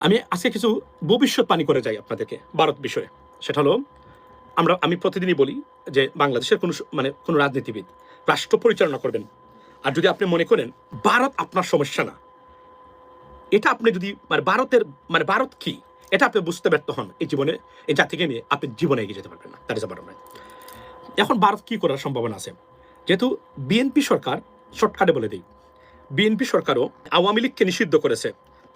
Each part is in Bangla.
আমি আজকে কিছু ভবিষ্যৎবাণী করে যাই আপনাদেরকে ভারত বিষয়ে। সেটা হলো, আমি প্রতিদিনই বলি যে বাংলাদেশের কোনো রাজনীতিবিদ রাষ্ট্র পরিচালনা করবেন, আর যদি আপনি মনে করেন ভারত আপনার সমস্যা না, এটা আপনি যদি ভারত কি এটা আপনি বুঝতে ব্যর্থ হন, এই জীবনে এই জাতিকে নিয়ে আপনি জীবনে এগিয়ে যেতে পারবেন না। That is bottom line. এখন ভারত কি করার সম্ভাবনা আছে? যেহেতু বিএনপি সরকার, শর্টকাটে বলে দিই, বিএনপি সরকারও আওয়ামী লীগকে নিষিদ্ধ করেছে,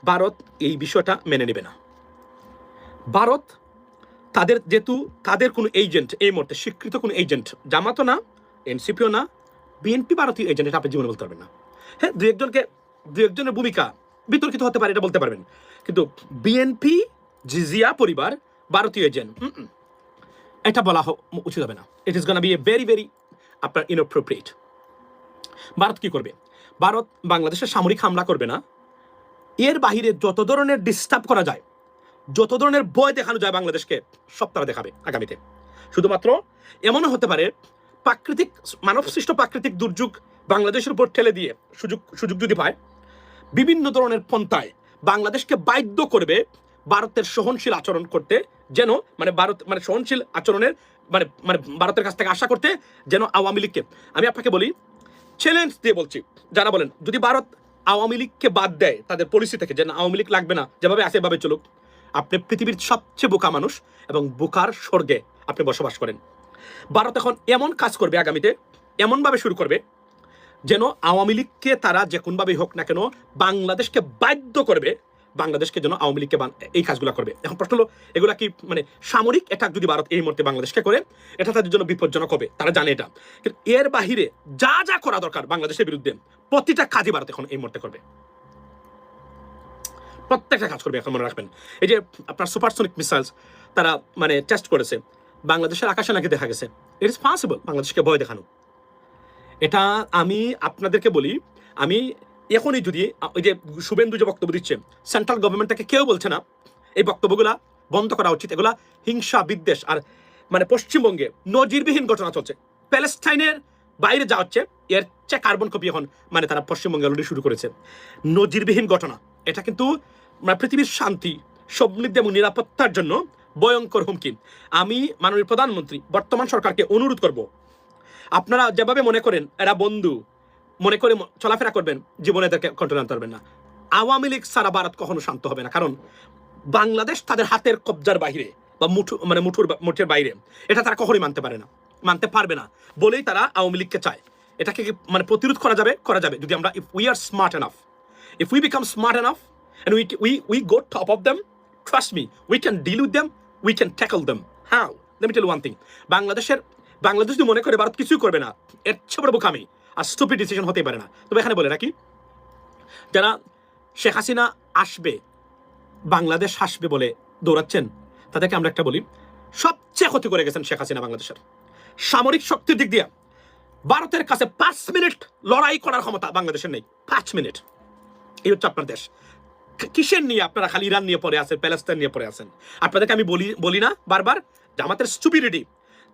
ভারত এই বিষয়টা মেনে নেবে না। ভারত তাদের কোনো এজেন্ট এই মুহূর্তে স্বীকৃত কোনো এজেন্ট, জামাতও না, এনসিপিও না, বিএনপি ভারতীয় এজেন্ট, এটা আপনি জীবনে বলতে পারবেন না। হ্যাঁ, দু একজনের ভূমিকা বিতর্কিত হতে পারে, এটা বলতে পারবেন, কিন্তু বিএনপি জিজিয়া পরিবার ভারতীয় এজেন্ট, এটা বলা উচিত হবে না। It is gonna B a very very আপনার ইনঅ্যাপ্রোপ্রিয়েট। ভারত কি করবে? ভারত বাংলাদেশের সামরিক হামলা করবে না, এর বাহিরে যত ধরনের ডিস্টার্ব করা যায়, যত ধরনের ভয় দেখানো যায় বাংলাদেশকে, সব তারা দেখাবে আগামীতে। শুধুমাত্র এমনও হতে পারে মানবসৃষ্ট প্রাকৃতিক দুর্যোগ বাংলাদেশের উপর ঠেলে দিয়ে সুযোগ যদি পায়, বিভিন্ন ধরনের পন্থায় বাংলাদেশকে বাধ্য করবে ভারতের সহনশীল আচরণ করতে, যেন সহনশীল আচরণের ভারতের কাছ থেকে আশা করতে, যেন আওয়ামী লীগকে, আমি আপনাকে বলি, চ্যালেঞ্জ দিয়ে বলছি, যারা বলেন যদি ভারত আওয়ামী লীগকে বাদ দেয় তাদের পলিসি থেকে, যে আওয়ামী লীগ লাগবে না, যেভাবে আছে এভাবে চলুক, আপনি পৃথিবীর সবচেয়ে বোকা মানুষ এবং বোকার স্বর্গে আপনি বসবাস করেন। ভারত এখন এমন কাজ করবে আগামীতে, এমনভাবে শুরু করবে যেন আওয়ামী লীগকে তারা যে কোনোভাবেই হোক না কেন বাংলাদেশকে বাধ্য করবে, বাংলাদেশকে যেন আওয়ামী লীগকে এই কাজগুলো করবে। এখন প্রশ্ন হলো, এগুলা কি সামরিক অ্যাটাক যদি ভারত এই মুহূর্তে বাংলাদেশকে করে, এটা তাদের জন্য বিপজ্জনক হবে, তারা জানে এটা। কিন্তু এর বাহিরে যা যা করা দরকার বাংলাদেশের বিরুদ্ধে, প্রতিটা কাজই ভারত এখন এই মুহূর্তে করবে, প্রত্যেকটা কাজ করবে। এখন মনে রাখবেন, এই যে আপনার সুপারসনিক মিসাইলস তারা টেস্ট করেছে, বাংলাদেশের আকাশে নাকি দেখা গেছে। ইট ইজ পসিবল বাংলাদেশকে ভয় দেখানো। এটা আমি আপনাদেরকে বলি, আমি এখনই যদি ওই যে শুভেন্দু যে বক্তব্য দিচ্ছে, সেন্ট্রাল গভর্নমেন্টটাকে কেউ বলছে না এই বক্তব্যগুলা বন্ধ করা উচিত, এগুলা হিংসা বিদ্বেষ, আর পশ্চিমবঙ্গে নজিরবিহীন ঘটনা চলছে, প্যালেস্টাইনের বাইরে যা হচ্ছে এর চেয়ে কার্বন কপি এখন তারা পশ্চিমবঙ্গে অলরেডি শুরু করেছে। নজিরবিহীন ঘটনা, এটা কিন্তু পৃথিবীর শান্তি, সমৃদ্ধি এবং নিরাপত্তার জন্য ভয়ঙ্কর হুমকি। আমি মাননীয় প্রধানমন্ত্রী বর্তমান সরকারকে অনুরোধ করব, আপনারা যেভাবে মনে করেন এরা বন্ধু মনে করে চলাফেরা করবেন, জীবনে এদেরকে কন্ট্রোল আনতে পারবেন না। আওয়ামী লীগ সারা ভারত কখনো শান্ত হবে না, কারণ বাংলাদেশ তাদের হাতের কবজার বাইরে বা মুঠের বাইরে, এটা তারা কখনোই মানতে পারবে না বলেই তারা আওয়ামী লীগকে চায়। এটাকে প্রতিরোধ করা যাবে যদি আমরা, if we are smart enough, if we become smart enough and we go top of them, trust me, we can deal with them, we can tackle them. How? Let me tell you one thing. Bangladesh যদি মনে করে ভারত কিছুই করবে না, এর চেয়ে বড় বোকামি আর স্টুপিড ডিসিশন হতেই পারে না। তবে এখানে বলে রাখি, যারা শেখ হাসিনা আসবে, বাংলাদেশ হাসবে বলে দৌড়াচ্ছেন, তাদেরকে আমরা একটা বলি, সবচেয়ে ক্ষতি করে গেছেন শেখ হাসিনা বাংলাদেশের সামরিক শক্তির দিক দিয়ে। ভারতের কাছে 5 মিনিট লড়াই করার ক্ষমতা বাংলাদেশের নেই, 5 মিনিট। এই হচ্ছে আপনার দেশ। কিসের নিয়ে আপনারা খালি ইরান নিয়ে পড়ে আছেন, প্যালেস্টাইন নিয়ে পড়ে আছেন? আপনাদেরকে আমি বলি না বারবার, জামাতের স্টুপিডিটি,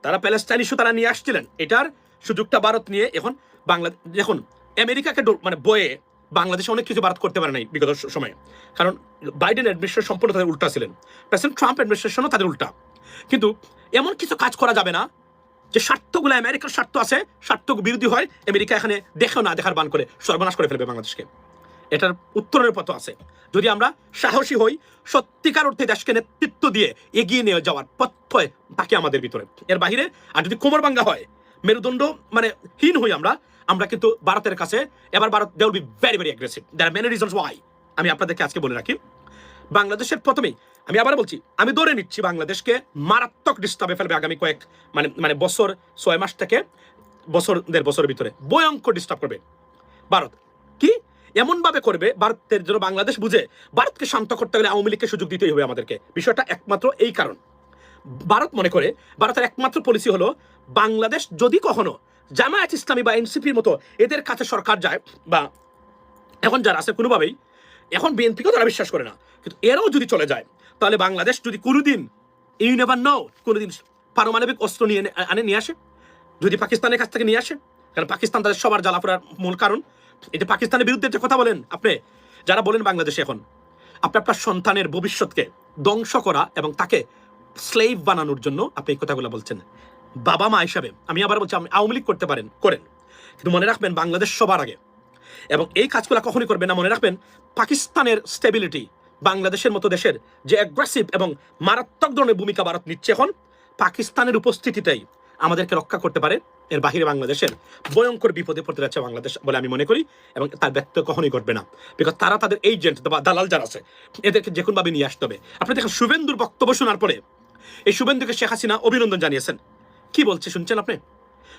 তারা প্যালেস্টাইন ইস্যু তারা নিয়ে আসছিলেন, এটার সুযোগটা ভারত নিয়ে এখন দেখুন, আমেরিকাকে বয়ে বাংলাদেশে অনেক কিছু ভারত করতে পারে নাই বিগত সময়ে, কারণ বাইডেন অ্যাডমিনিস্ট্রেশন সম্পূর্ণ তাদের উল্টা ছিলেন, প্রেসিডেন্ট ট্রাম্প অ্যাডমিনিস্ট্রেশনও তাদের উল্টা। কিন্তু এমন কিছু কাজ করা যাবে না যে স্বার্থগুলো, আমেরিকার স্বার্থ আছে, স্বার্থ বিরোধী হয়, আমেরিকা এখানে দেখেও না দেখার বান করে সর্বনাশ করে ফেলবে বাংলাদেশকে। এটার উত্তরের পথ আছে, যদি আমরা সাহসী হই, সত্যিকার অর্থে দেশকে নেতৃত্ব দিয়ে এগিয়ে নিয়ে যাওয়ার পথ থাকে আমাদের ভিতরে। এর বাহিরে আর যদি কোমর ভাঙ্গা হয়, মেরুদণ্ড হীন হই আমরা কিন্তু ভারতের কাছে এবার Bharat they will be very very aggressive. There are many reasons why. আমি আপনাদেরকে আজকে বলে রাখি, বাংলাদেশের প্রথমেই আমি আবার বলছি, আমি ধরে নিচ্ছি বাংলাদেশকে মারাত্মক ডিস্টার্বে ফেলবে আগামী কয়েক বছর, 6 মাস থেকে বছর 1.5 বছরের ভিতরে ভয়ঙ্কর ডিস্টার্ব করবে ভারত। কি এমনভাবে করবে ভারতের জন্য বাংলাদেশ বুঝে, ভারতকে শান্ত করতে গেলে আওয়ামী লীগকে সুযোগ দিতেই হবে আমাদেরকে। বিষয়টা একমাত্র এই কারণ, ভারত মনে করে, ভারতের একমাত্র পলিসি হলো, বাংলাদেশ যদি কখনো জামায়াত ইসলামী বা এনসিপির মতো এদের কাছে সরকার যায়, বা এখন যারা আছে কোনোভাবেই, এখন বিএনপিকেও তারা বিশ্বাস করে না, কিন্তু এরাও যদি চলে যায়, তাহলে বাংলাদেশ যদি কোনোদিন, ইউ নেভার নো, কোনোদিন পারমাণবিক অস্ত্র নিয়ে আসে, যদি পাকিস্তানের কাছ থেকে নিয়ে আসে, কারণ পাকিস্তান তাদের সবার জ্বালাফোড়ার মূল কারণ। এই যে পাকিস্তানের বিরুদ্ধে যে কথা বলেন আপনি, যারা বলেন বাংলাদেশে এখন, আপনি আপনার সন্তানের ভবিষ্যৎকে ধ্বংস করা এবং তাকে স্লেভ বানানোর জন্য আপনি এই কথাগুলো বলছেন। বাবা মা হিসাবে আমি আবার বলছি, আপনি আওয়ামী লীগ করতে পারেন, করেন, কিন্তু মনে রাখবেন বাংলাদেশ সবার আগে। এবং এই কাজগুলো কখনই করবেন না। মনে রাখবেন পাকিস্তানের স্টেবিলিটি, বাংলাদেশের মতো দেশের যে অ্যাগ্রেসিভ এবং মারাত্মক ধরনের ভূমিকা ভারত নিচ্ছে এখন, পাকিস্তানের উপস্থিতিতেই আমাদেরকে রক্ষা করতে পারে। এর বাহিরে বাংলাদেশের ভয়ঙ্কর বিপদে পড়তে যাচ্ছে বাংলাদেশ বলে আমি মনে করি, এবং তার ব্যক্ত কখনোই ঘটবে না। বিকজ তারা তাদের এজেন্ট বা দালাল যারা আছে এদেরকে যে কোনোভাবে নিয়ে আসতে হবে। আপনি দেখেন শুভেন্দুর বক্তব্য শোনার পরে এই শুভেন্দুকে শেখ হাসিনা অভিনন্দন জানিয়েছেন। কি বলছে শুনছেন আপনি?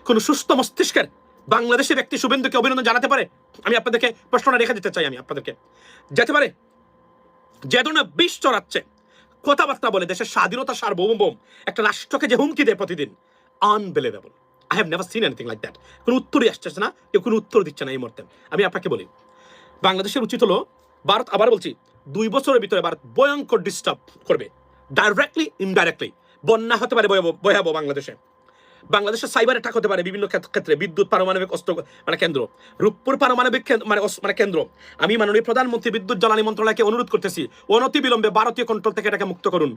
কোন সুস্থ মস্তিষ্কের বাংলাদেশের ব্যক্তি শুভেন্দুকে অভিনন্দন জানাতে পারে? আমি আপনাদেরকে প্রশ্নটা রেখে দিতে চাই, আমি আপনাদেরকে যেতে পারে? যে ধরনের বিষ চড়াচ্ছে, কথাবার্তা বলে দেশের স্বাধীনতা সার্বভৌম একটা রাষ্ট্রকে যে হুমকি দেয় প্রতিদিন, unbelievable. I have never seen anything like that. কোনো উত্তরই আসছে না, কেউ কোনো উত্তর দিচ্ছে না এই মুহূর্তে। আমি আপনাকে বলি, বাংলাদেশের উচিত হলো ভারত, আবার বলছি, 2 বছরের ভিতরে ভারত ভয়ঙ্কর ডিস্টার্ব করবে, ডাইরেক্টলি ইনডাইরেক্টলি। বন্যা হতে পারে ভয়াবহ বাংলাদেশে, বাংলাদেশের সাইবার অ্যাটাক হতে পারে বিভিন্ন ক্ষেত্রে, বিদ্যুৎ পারমাণবিক অস্ত্র কেন্দ্র, রূপপুর পারমাণবিক কেন্দ্র। আমি মাননীয় প্রধানমন্ত্রী বিদ্যুৎ জ্বালানি মন্ত্রণালয়কে অনুরোধ করতেছি, অনতিবিলম্বে ভারতীয় কন্ট্রোল থেকে এটাকে মুক্ত করুন।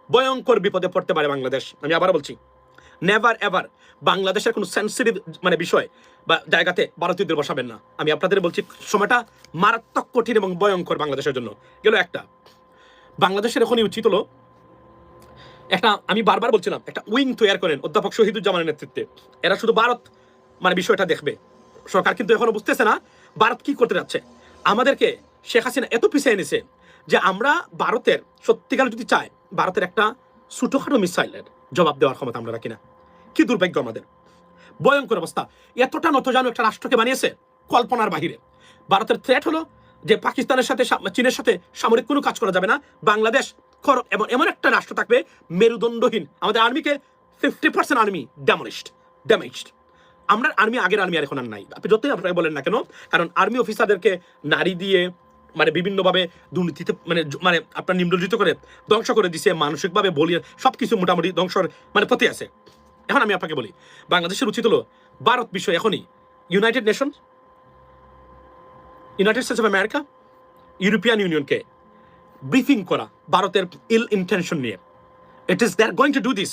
ভয়ঙ্কর বিপদে পড়তে পারে বাংলাদেশ। আমি আবার বলছি, নেভার এভার বাংলাদেশের কোনো সেন্সিটিভ বিষয় বা জায়গাতে ভারতীয়দের বসাবেন না। আমি আপনাদের বলছি, সময়টা মারাত্মক কঠিন এবং ভয়ঙ্কর বাংলাদেশের জন্য। গেল একটা, বাংলাদেশের এখনই উচিত হলো একটা, আমি বারবার বলছিলাম, একটা উইং তৈরি করেন অধ্যাপক শহীদুজ্জামানের নেতৃত্বে। এরা শুধু ভারত বিষয়টা দেখবে। সরকার কিন্তু এখনো বুঝতেছে না ভারত কি করতে যাচ্ছে। আমাদেরকে শেখ হাসিনা এত পিছিয়ে এনেছে যে আমরা ভারতের সত্যিকার যদি চাই, ভারতের একটা ছোটখাটো মিসাইলের জবাব দেওয়ার ক্ষমতা আমরা রাখি না। কি দুর্ভাগ্য আমাদের, ভয়ঙ্কর অবস্থা। এতটা নতজানু একটা রাষ্ট্রকে বানিয়েছে কল্পনার বাহিরে। ভারতের থ্রেট হলো যে পাকিস্তানের সাথে, চীনের সাথে সামরিক কোনো কাজ করা যাবে না। বাংলাদেশ এবং এমন একটা রাষ্ট্র থাকবে মেরুদণ্ডহীন। আমাদের আর্মিকে 50% আর্মি ড্যামেজড। আমরা আর্মি, আগের আর্মি আর এখন আর নাই। আপনি যতই আপনাকে বলেন না কেন, কারণ আর্মি অফিসারদেরকে নারী দিয়ে বিভিন্নভাবে দুর্নীতিতে আপনার নিম্নলিখিত করে ধ্বংস করে দিছে, মানসিকভাবে বলিয়ে সবকিছু মোটামুটি ধ্বংসর পথে আছে। এখন আমি আপনাকে বলি, বাংলাদেশের উচিত হলো ভারত বিষয় এখনই United States of America, European ইউনিয়নকে ব্রিফিং করা ভারতের ইল ইন্টেনশন নিয়ে। It is they are going to do this.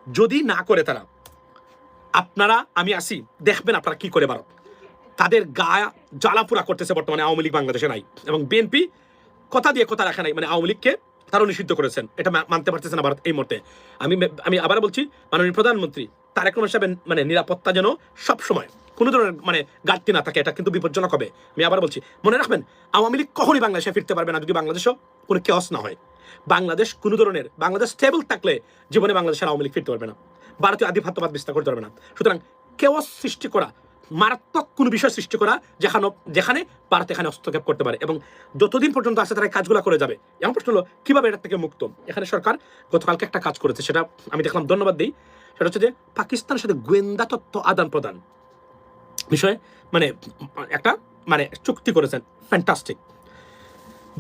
যদি না করে তারা, আপনারা, আমি আসি, দেখবেন আপনারা কি করে ভারত তাদের গায়ে জ্বালাপুরা করতেছে। বর্তমানে আওয়ামী লীগ বাংলাদেশে নাই, এবং বিএনপি কথা দিয়ে কথা রাখা নাই। আওয়ামী লীগকে তারাও নিষিদ্ধ করেছেন, এটা মানতে পারতেছে না ভারত এই মুহূর্তে। আমি আবার বলছি, মাননীয় প্রধানমন্ত্রী তারেক রহমান সাহেবের নিরাপত্তা যেন সবসময় কোনো ধরনের ঘাটতি না থাকে, এটা কিন্তু বিপজ্জনক হবে। আমি আবার বলছি, মনে রাখবেন, আওয়ামী লীগ কখনই বাংলাদেশে ফিরতে পারবে না যদি বাংলাদেশও কোনো কেওস না হয়। বাংলাদেশ কোনো ধরনের, বাংলাদেশ স্টেবল থাকলে জীবনে বাংলাদেশের আওয়ামী লীগ ফিরতে পারবে না, ভারতীয় আধিপত্যবাদ বিস্তার করতে পারবে না। সুতরাং কেওস সৃষ্টি করা, মারাত্মক কোনো বিষয় সৃষ্টি করা যেখানে ভারত এখানে হস্তক্ষেপ করতে পারে, এবং যতদিন পর্যন্ত আসে তারা কাজগুলো করে যাবে। এমন প্রশ্ন হলো কিভাবে এটা থেকে মুক্ত। এখানে সরকার গতকালকে একটা কাজ করেছে, সেটা আমি দেখলাম, ধন্যবাদ দিই। সেটা হচ্ছে যে পাকিস্তানের সাথে গোয়েন্দা তথ্য আদান প্রদান বিষয়ে একটা চুক্তি করেছেন। ফ্যান্টাস্টিক।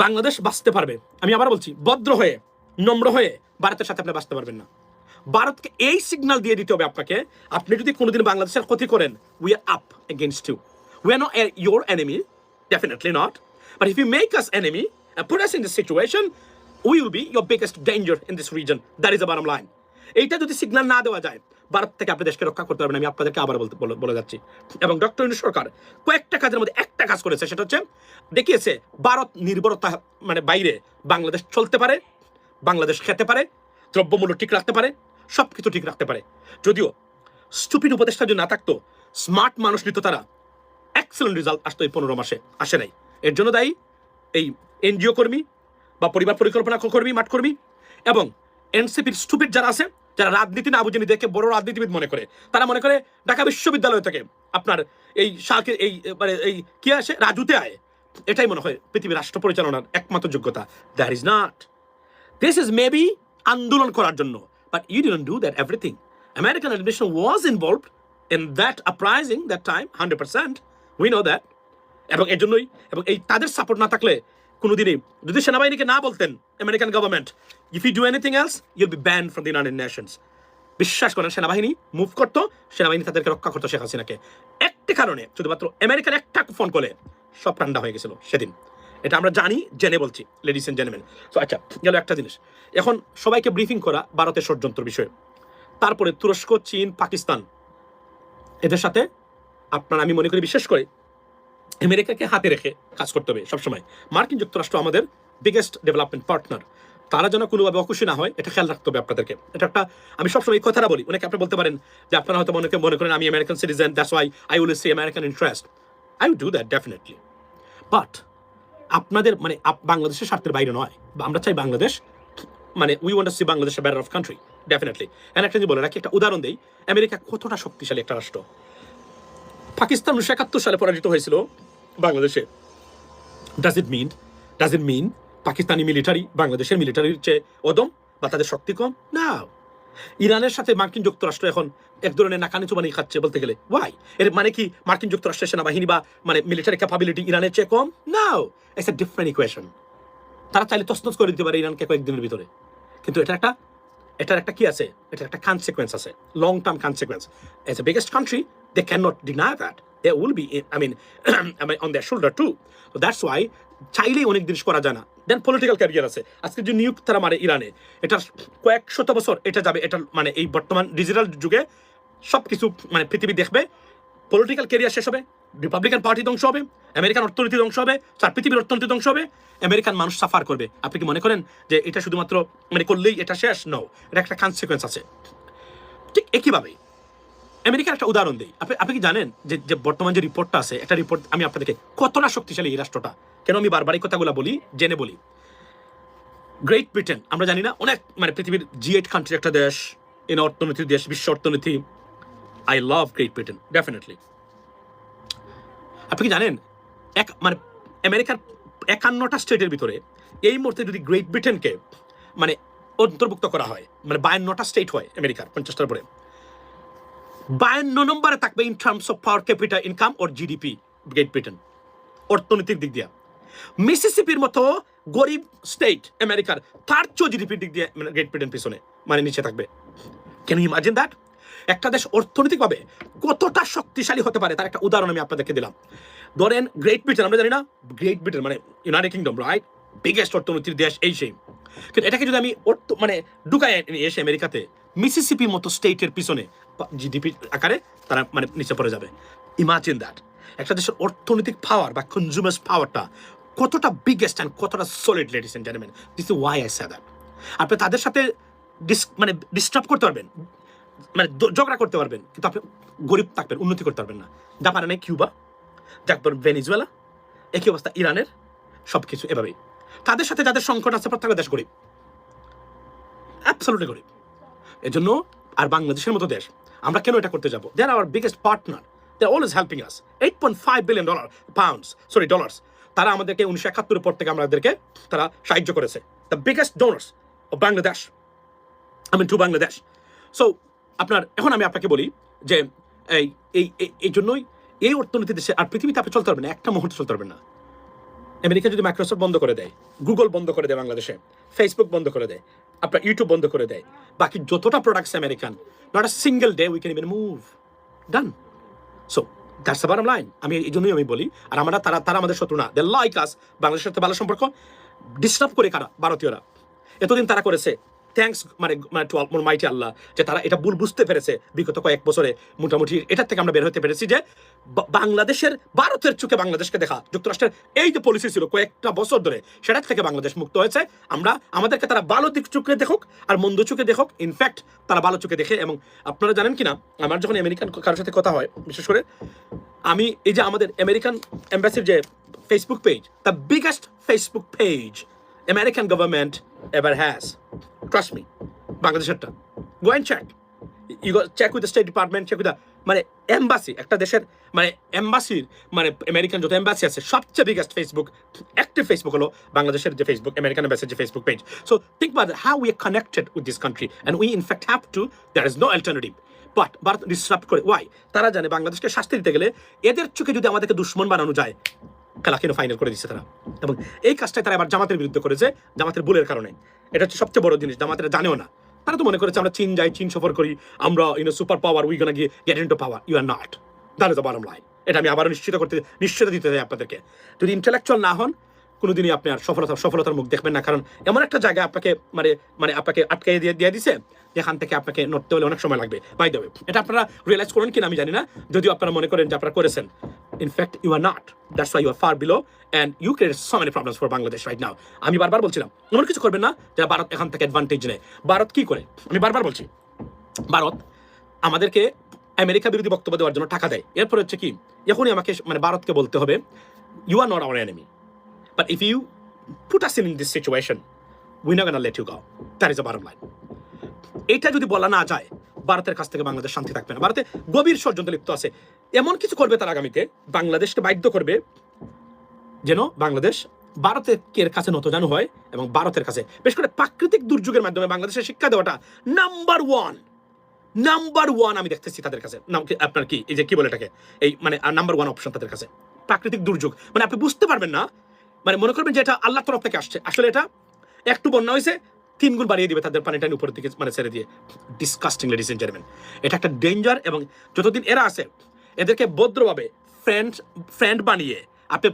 বাংলাদেশ বাঁচতে পারবে। আমি আবার বলছি, ভদ্র হয়ে, নম্র হয়ে ভারতের সাথে আপনি বাঁচতে পারবেন না। ভারতকে এই সিগন্যাল দিয়ে দিতে হবে আপনাকে, আপনি যদি কোনোদিন বাংলাদেশের ক্ষতি করেন, we are up against you. We are not your enemy, definitely not, but if you make us enemy and put us in this situation, we will be your biggest danger in this region. That is the bottom line. এইটা যদি সিগন্যাল না দেওয়া যায়, ভারত থেকে আপনি দেশকে রক্ষা করতে পারবেন। আমি আপনাদেরকে আবার বলে যাচ্ছি। এবং ডক্টর ইউনূস সরকার কয়েকটা কাজের মধ্যে একটা কাজ করেছে, সেটা হচ্ছে দেখিয়েছে ভারত নির্ভরতা বাইরে বাংলাদেশ চলতে পারে, বাংলাদেশ খেতে পারে, দ্রব্যমূল্য ঠিক রাখতে পারে, সবকিছু ঠিক রাখতে পারে। যদিও স্টুপিড উপদেষ্টা যদি না থাকতো, স্মার্ট মানুষ নিত, তারা এক্সেলেন্ট রেজাল্ট আসতো এই 15 মাসে, আসে নাই। এর জন্য দায়ী এই এনজিও কর্মী বা পরিবার পরিকল্পনা কর্মী, মাঠ কর্মী, এবং এনসিপির স্টুপিড যারা আছে, যারা রাজনীতি না বুঝে দেখে বড় রাজনীতিবিদ মনে করে। তারা মনে করে ঢাকা বিশ্ববিদ্যালয় থেকে আপনার এই শাকে এই কি আসে, রাজুতে আয়, এটাই মনে হয় পৃথিবীর রাষ্ট্র পরিচালনার একমাত্র যোগ্যতা। That is not. This is maybe আন্দোলন করার জন্য, but you didn't do that everything. American administration was involved in that uprising that time 100%. We know that. এবং এর জন্যই, এবং এই তাদের সাপোর্ট না থাকলে কোনোদিনই, যদি সেনাবাহিনীকে না বলতেন American government, if you do anything else you'll be banned from the United Nations, বিশ্বাস করেন, সেনাবাহিনী মুভ করতো, সেনাবাহিনী তাদেরকে রক্ষা করতো শেখ হাসিনাকে। একটি কারণে, শুধুমাত্র আমেরিকান একটা ফোন কলে সব ঠান্ডা হয়ে গেছিল সেদিন। এটা আমরা জানি, জেনে বলছি, লেডিস এন্ড জেন্টলম্যান। সো আচ্ছা, গেল একটা জিনিস। এখন সবাইকে ব্রিফিং করা ভারতের ষড়যন্ত্র বিষয়ে, তারপরে তুরস্ক, চীন, পাকিস্তান, এদের সাথে আপনার আমি মনে করি বিশেষ করে আমেরিকাকে হাতে রেখে কাজ করতে হবে সবসময়। মার্কিন যুক্তরাষ্ট্র আমাদের বিগেস্ট ডেভেলপমেন্ট পার্টনার, তারা যেন কোনোভাবে অখুশি না হয় এটা খেয়াল রাখতে হবে আপনাদেরকে। এটা একটা, আমি সবসময় এই কথাটা বলি। অনেকে আপনি বলতে পারেন যে আপনারা হয়তো মনে করেন আমি American citizen, that's why I will say American interest. I will do that definitely, but আপনাদের মানে বাংলাদেশের স্বার্থের বাইরে নয়। আমরা চাই বাংলাদেশ, মানে we want to see Bangladesh a better of country definitely. And একটা জিনিস বলে রাখি, একটা উদাহরণ দেই, আমেরিকা কতটা শক্তিশালী একটা রাষ্ট্র। পাকিস্তান 1971 সালে পরাজিত হয়েছিল বাংলাদেশে। Does it mean Pakistani military বাংলাদেশের মিলিটারির চেয়ে অদম বা তাদের শক্তি কম? না। ইরানের সাথে মার্কিন যুক্তরাষ্ট্র এখন এক ধরনের নাকানি চুবানি খাচ্ছে বলতে গেলে। ওয়াই? এর মানে কি মার্কিন যুক্তরাষ্ট্রের সেনাবাহিনী বা মানে মিলিটারি ক্যাপাবিলিটি ইরানের চেয়ে কম? নাও, ইটস এ ডিফারেন্ট ইকুয়েশন। তারা চাইলে তছনছ করে দিতে পারে ইরানকে কয়েকদিনের ভিতরে, কিন্তু এটার একটা কি আছে, এটার একটা কনসিকুয়েন্স আছে, long term consequence. As a biggest country they can not deny that, they will be on their shoulder too. So that's why চাইলেই অনেক জিনিস করা যায় না। দেন পলিটিক্যাল ক্যারিয়ার আছে। আজকে যে নিয়োগ তারা মারে ইরানে, এটা কয়েক শত বছর এটা যাবে। এটা মানে এই বর্তমান ডিজিটাল যুগে সব কিছু মানে পৃথিবী দেখবে। পলিটিক্যাল ক্যারিয়ার শেষ হবে, রিপাবলিকান পার্টি ধ্বংস হবে, আমেরিকান অর্থনীতি ধ্বংস হবে, সারা পৃথিবীর অর্থনীতি ধ্বংস হবে, আমেরিকান মানুষ সাফার করবে। আপনি কি মনে করেন যে এটা শুধুমাত্র মানে করলেই এটা শেষ? নো, এটা একটা কনসিকুয়েন্স আছে। ঠিক একইভাবে আমেরিকার একটা উদাহরণ দিই। আপনি কি জানেন যে বর্তমান যে রিপোর্টটা আছে, একটা রিপোর্ট আমি আপনাদেরকে কতটা শক্তিশালী এই রাষ্ট্রটা, কেন আমি বারবার এই কথাগুলো বলি, জেনে বলি। গ্রেট ব্রিটেন আমরা জানি না, অনেক মানে পৃথিবীর G8 কান্ট্রির একটা দেশ, ইন অর্থনীতির দেশ, বিশ্ব অর্থনীতি। I love great Britain definitely. আপনি কি জানেন মানে আমেরিকার 51টা স্টেটের ভিতরে এই মুহূর্তে যদি গ্রেট ব্রিটেনকে মানে অন্তর্ভুক্ত করা হয়, মানে 52টা স্টেট হয় আমেরিকার 50টার পরে, 52 নম্বরে থাকবে in terms of power capital income or GDP great Britain, অর্থনৈতিক দিক দিয়ে। মিসিসিপির মতো গরিব স্টেট আমেরিকার, তার চেয়ে জিডিপির দিক দিয়ে গ্রেট ব্রিটেন পিছনে মানে নিচে থাকবে। Can you imagine that? একটা দেশ অর্থনৈতিকভাবে কতটা শক্তিশালী হতে পারে তার একটা উদাহরণ আমি আপনাদেরকে দিলাম। ধরেন গ্রেট ব্রিটেন, আমরা জানি না গ্রেট ব্রিটেন মানে ইউনাইটেড কিংডম, রাইট? বিগেস্ট অর্থনীতির দেশ এই সেই, কিন্তু এটাকে যদি আমি মানে ঢুকাই এসে আমেরিকাতে, মিসিসিপির মতো স্টেটের পিছনে জিডিপি আকারে তারা মানে নিচে পড়ে যাবে। Imagine that. একটা দেশের অর্থনৈতিক পাওয়ার বা কনজিউমার্স পাওয়ারটা কতটা বিগেস্ট অ্যান্ড কতটা solid, ladies and gentleman. This is why I say that. আপনি তাদের সাথে মানে ডিস্টার্ব করতে পারবেন, মানে ঝগড়া করতে পারবেন, কিন্তু আপনি গরিব থাকবেন, উন্নতি করতে পারবেন না। জাপানে নেই কিউবা, যার ভেনিজুয়েলা, একই অবস্থা ইরানের, সবকিছু এভাবেই। তাদের সাথে যাদের সংকট আছে প্রত্যেকটা দেশ গরিব, অ্যাবসলিউটলি গরিব। এজন্য আর বাংলাদেশের মতো দেশ আমরা কেন এটা করতে যাবো? They are our biggest partner, they are always helping us. $8.5 billion dollars তারা আমাদেরকে 1971 পর থেকে আমাদেরকে তারা সাহায্য করেছে। The biggest donors of Bangladesh, to Bangladesh. So আপনার এখন আমি আপনাকে বলি যে এই জন্যই এই অর্থনীতি দেশে আর পৃথিবীতে আপনি চলতে পারবেন না, একটা মুহূর্তে চলতে পারবেন না। আমেরিকা যদি মাইক্রোসফট বন্ধ করে দেয়, গুগল বন্ধ করে দেয় বাংলাদেশে, ফেসবুক বন্ধ করে দেয়, আপনার ইউটিউব বন্ধ করে দেয়, বাকি যতটা products American, not a single day we can even move, done. So that's the bottom line. আমি এই জন্যই আমি বলি, আর আমরা তারা আমাদের শত্রু না, দে লাইক আস। বাংলাদেশের সাথে ভালো সম্পর্ক ডিস্টার্ব করে কারা? ভারতীয়রা। এতদিন তারা করেছে, থ্যাঙ্কস মানে টু মাইটি আল্লাহ, যে তারা এটা ভুল বুঝতে পেরেছে বিগত কয়েক বছরে। মোটামুটি এটার থেকে আমরা বের হতে পেরেছি যে বাংলাদেশের, ভারতের চোখে বাংলাদেশকে দেখা, যুক্তরাষ্ট্রের এই যে পলিসি ছিল কয়েকটা বছর ধরে, সেটার থেকে বাংলাদেশ মুক্ত হয়েছে। আমাদেরকে তারা ভালো দিক চোখে দেখুক আর মন্দ চোখে দেখুক, ইনফ্যাক্ট তারা ভালো চোখে দেখে। এবং আপনারা জানেন কিনা, আমার যখন আমেরিকান কারোর সাথে কথা হয়, বিশেষ করে আমি এই যে আমাদের আমেরিকান এম্বাসির যে Facebook page, the biggest Facebook page American government ever has. Trust me. বাংলাদেশেরটা। Go and check. You go check with the State Department, check with the মানে এম্বাসি, একটা দেশের মানে এম্বাসির মানে আমেরিকান যত এম্বাসি আছে সবচেয়ে বিগেস্ট ফেসবুক, অ্যাক্টিভ ফেসবুক হলো বাংলাদেশের যে ফেসবুক, আমেরিকান এম্বাসির যে Facebook page. So think about how we are connected with this country and we in fact have to, there is no alternative. But Bharat disturb করে। ওয়াই? তারা জানে বাংলাদেশকে শাস্তি দিতে গেলে এদের চোখে যদি আমাদেরকে দুশ্মন বানানো যায়, খেলা কেন ফাইনাল করে দিচ্ছে তারা। এবং এই কাজটাই তারা আবার জামাতের বিরুদ্ধে করেছে, জামাতের ভুলের কারণে। এটা হচ্ছে সবচেয়ে বড় জিনিস, জামাতেরা জানেও না। তারা তো মনে করেছে আমরা চীন যাই, চীন সফর করি, আমরা super power, we gonna get into power. You are not. That is the bottom line. এটা আমি আবারও নিশ্চিত দিতে চাই আপনাদেরকে। যদি ইন্টেলেকচুয়াল না হন, কোনোদিনই আপনি আর সফলতার মুখ দেখবেন না, কারণ এমন একটা জায়গায় আপনাকে আপনাকে আটকাই দিয়ে দিছে, যেখান থেকে আপনাকে নড়তে হলে অনেক সময় লাগবে। বাই দ্য ওয়ে, এটা আপনারা রিয়েলাইজ করেন কিনা আমি জানি না, যদিও আপনারা মনে করেন যে আপনারা করেছেন। In fact you are not, that's why you are far below and you create so many problems for Bangladesh right now. আমি বারবার বলছিলাম এমন কিছু করবেন না যারা ভারত এখান থেকে অ্যাডভান্টেজ নেয়। ভারত কি করে, আমি বারবার বলছি, ভারত আমাদেরকে আমেরিকা বিরোধী বক্তব্য দেওয়ার জন্য টাকা দেয়। এরপর হচ্ছে কি, এখনই আমাকে ভারতকে বলতে হবে you are not our enemy, but if you put us in this situation we not gonna let you go, that is the bottom line. এটা যদি বলা না যায়, ভারতের কাছ থেকে বাংলাদেশ শান্তি থাকবে না। ভারতে গভীর ষড়যন্ত্র লিপ্ত আছে, এমন কিছু করবে তার আগামীতে, বাংলাদেশকে বাধ্য করবে যেন বাংলাদেশ ভারতের কাছে নতজানু হয়, এবং ভারতের কাছে বিশেষ করে প্রাকৃতিক দুর্যোগের মাধ্যমে বাংলাদেশের শিক্ষা দেওয়াটা নাম্বার ওয়ান আমি দেখতেছি তাদের কাছে। আপনার কি এই যে কি বলে এটাকে, এই নাম্বার ওয়ান অপশন তাদের কাছে প্রাকৃতিক দুর্যোগ। আপনি বুঝতে পারবেন না, মনে করবেন যে এটা আল্লাহর তরফ থেকে আসছে, আসলে এটা একটু বন্যা হয়েছে 3 গুণ বাড়িয়ে দিবে তাদের পানিটা উপর দিকে ছেড়ে দিয়ে। ডিসকাস্টিং লেডিস এন্ড জেন্টলম্যান, এটা একটা ডেঞ্জার। এবং যতদিন এরা আছে, এদেরকে ভদ্রভাবে ফ্রেন্ড বানিয়ে আপনি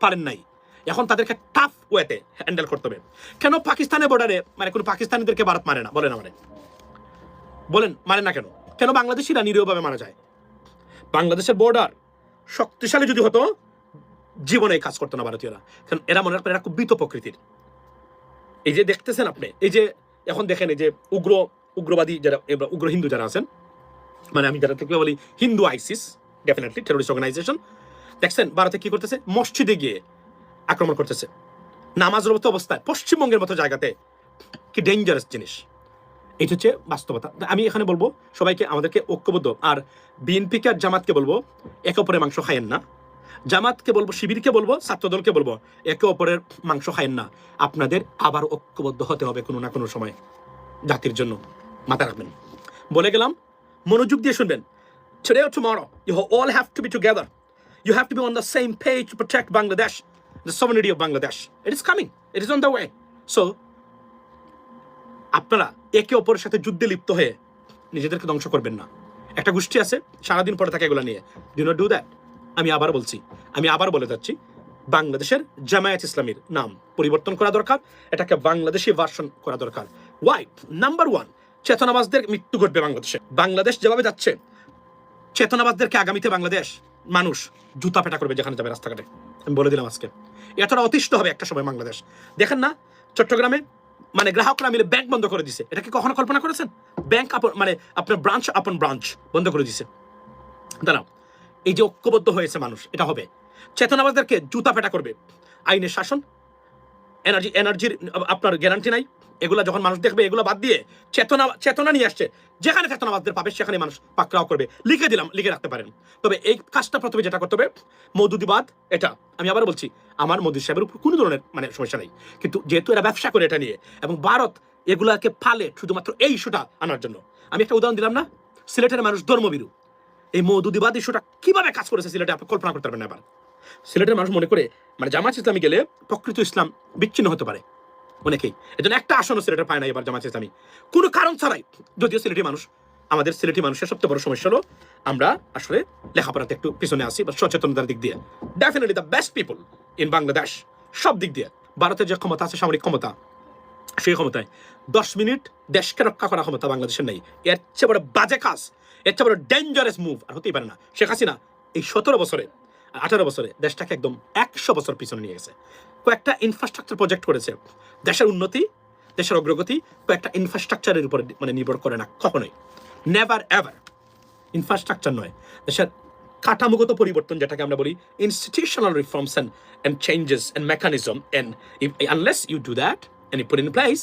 পারেন নাই, এখন তাদেরকে টাফ ওয়েতে হ্যান্ডেল করতে হবে। কেন পাকিস্তানের বর্ডারে কোনো পাকিস্তানিদেরকে ভারত মারে না, বলেন বলেন মারে না কেন? কেন বাংলাদেশিরা নিরীহভাবে মারা যায়? বাংলাদেশের বর্ডার শক্তিশালী যদি হতো, জীবনে কাজ করতো না ভারতীয়রা, কারণ এরা মনে রাখবেন এরা খুব ভীত প্রকৃতির। এই যে দেখতেছেন আপনি, এই যে এখন দেখেন এই যে উগ্রবাদী যারা, উগ্র হিন্দু যারা আছেন, আমি যারা থেকে বলি Hindu ISIS, definitely terrorist organization, দেখছেন ভারতে কি করতেছে, মসজিদে গিয়ে আক্রমণ করতেছে নামাজরত অবস্থায়, পশ্চিমবঙ্গের মতো জায়গাতে। কি ডেঞ্জারাস জিনিস, এটা হচ্ছে বাস্তবতা। আমি এখানে বলবো সবাইকে, আমাদেরকে ঐক্যবদ্ধ, আর বিএনপিকে আর জামাতকে বলবো একে অপরের মাংস খায়েন না। জামাতকে বলবো, শিবিরকে বলবো, ছাত্রদলকে বলবো একে অপরের মাংস খায়েন না। আপনাদের আবার ঐক্যবদ্ধ হতে হবে কোনো না কোনো সময় জাতির জন্য, মাথা রাখবেন। বলে গেলাম, মনোযোগ দিয়ে শুনবেন। Today or tomorrow, you all have to be together. You have to be on the same page to protect Bangladesh, the sovereignty of Bangladesh. It is coming. It is on the way. So, আপনারা একে অপরের সাথে যুদ্ধে লিপ্ত হয়ে নিজেদেরকে ধ্বংস করবেন না। একটা গোষ্ঠী আছে সারাদিন পরে থাকে এগুলো নিয়ে, ডু নট ডু দ্যাট। আমি আবার বলছি, আমি আবার বলে যাচ্ছি, বাংলাদেশের জামায়াত ইসলামীর নাম পরিবর্তন করা দরকার, এটাকে বাংলাদেশি ভার্সন করা দরকার। ওয়াই? নাম্বার ওয়ান, চেতনাবাজদের মৃত্যু ঘটবে বাংলাদেশে। বাংলাদেশ যেভাবে যাচ্ছে, চেতনাবাজদেরকে আগামীতে বাংলাদেশ মানুষ জুতা পেটা করবে যেখানে যাবে রাস্তাঘাটে। আমি বলে দিলাম আজকে, এতটা অতিষ্ঠ হবে একটা সময় বাংলাদেশ। দেখেন না চট্টগ্রামে গ্রাহকরা মিলে ব্যাংক বন্ধ করে দিছে, এটা কি কখনো কল্পনা করেছেন? ব্যাংক আপনার ব্রাঞ্চ বন্ধ করে দিছে। দাঁড়াও, এই যে ঐক্যবদ্ধ হয়েছে মানুষ, এটা হবে। চেতনাবাজদেরকে জুতা পেটা করবে। আইনের শাসন, এনার্জির আপনার গ্যারান্টি নাই। এগুলা যখন মানুষ দেখবে, এগুলো বাদ দিয়ে চেতনা নিয়ে আসছে, যেখানে চেতনাবাজদের পাবে সেখানে মানুষ পাকড়াও করবে। লিখে রাখতে পারেন। তবে এই কাজটা প্রথমে যেটা করতে হবে, মওদুদিবাদ, এটা আমি আবার বলছি, আমার মোদী সাহেবের উপর কোনো ধরনের সমস্যা নেই, কিন্তু যেহেতু এরা ব্যবসা করে এটা নিয়ে, এবং ভারত এগুলাকে ফালে শুধুমাত্র এই ইস্যুটা আনার জন্য। আমি একটা উদাহরণ দিলাম না, সিলেটের মানুষ ধর্মভীরু, এই মওদুদিবাদ ইস্যুটা কিভাবে কাজ করেছে সিলেটে আপনি কল্পনা করতে পারবেন না। এবার সিলেটের মানুষ মনে করে জামাত ইসলামী গেলে প্রকৃত ইসলাম বিচ্ছিন্ন হতে পারে অনেকেই, এজন্য একটা আসনও সিলেটের পায় না এবার জামাত ইসলামী, কোনো কারণ ছাড়াই। যদিও সিলেটি মানুষ, আমাদের সিলেটি মানুষের সবচেয়ে বড় সমস্যা হলো আমরা আসলে লেখাপড়াতে একটু পিছনে আসি, বা সচেতনতার দিক দিয়ে। Definitely the best people in Bangladesh, সব দিক দিয়ে। ভারতের যে ক্ষমতা আছে, সামরিক ক্ষমতা, সেই ক্ষমতায় 10 মিনিট দেশকে রক্ষা করা ক্ষমতা বাংলাদেশের নেই। এর চেয়ে বড় বাজে কাজ, এর চেয়ে বড় ডেঞ্জারাস মুভ আর হতেই পারে না। শেখ হাসিনা এই 17 বছরে 18 বছরে দেশটাকে একদম 100 বছর পিছনে নিয়ে গেছে। কয়েকটা ইনফ্রাস্ট্রাকচার প্রজেক্ট করেছে। দেশের উন্নতি, দেশের অগ্রগতি কয়েকটা ইনফ্রাস্ট্রাকচারের উপরে নির্ভর করে না কখনোই, নেভার এভার। ইনফ্রাস্ট্রাকচার নয়, দেশের কাঠামোগত পরিবর্তন, যেটাকে আমরা বলি institutional reforms and changes and mechanism, and unless you do that and you put in place,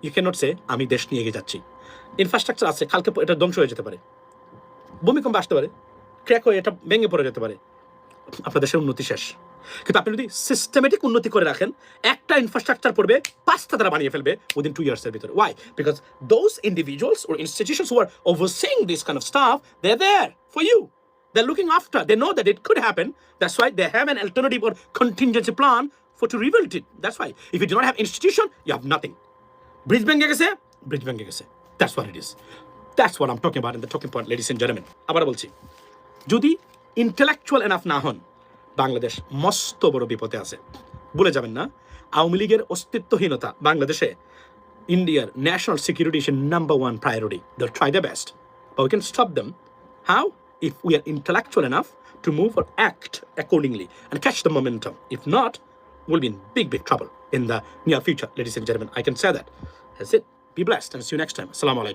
you cannot say আমি দেশ নিয়ে এগিয়ে যাচ্ছি। ইনফ্রাস্ট্রাকচার আছে, কালকে এটা ধ্বংস হয়ে যেতে পারে, ভূমিকম্প আসতে পারে, ক্র্যাক হয়ে এটা ভেঙে পড়ে যেতে পারে, আপনার দেশের উন্নতি শেষ। কিন্তু আপনি যদি সিস্টেমেটিক উন্নতি করে রাখেন, একটা ইনফ্রাস্ট্রাকচার পড়বে 5টা তারা বানিয়ে ফেলবে উইদিন 2 years এর ভিতরে। Why? Because those individuals or institutions who are overseeing this kind of stuff, they're there for you. They're looking after. They know that it could happen. That's why they have an alternative or contingency plan to rebuild it. That's why. If you do not have institution, you have nothing. Bridge ভেঙে গেছে, bridge ভেঙে গেছে. That's what it is. That's what I'm talking about in the talking point, ladies and gentlemen. আবার বলছি, যদি intellectual enough না হন, বাংলাদেশ মস্ত বড় বিপদে আছে। ভুলে যাবেন না, আওয়ামী লীগের অস্তিত্বহীনতা বাংলাদেশে India's national security is number one priority. They'll try their best. But we can stop them. How? If we are intellectual enough to move or act accordingly and catch the momentum. If not, we'll be in big, big trouble in the near future, ladies and gentlemen. I can say that. That's it. Be blessed and see you next time. Assalamu alaikum.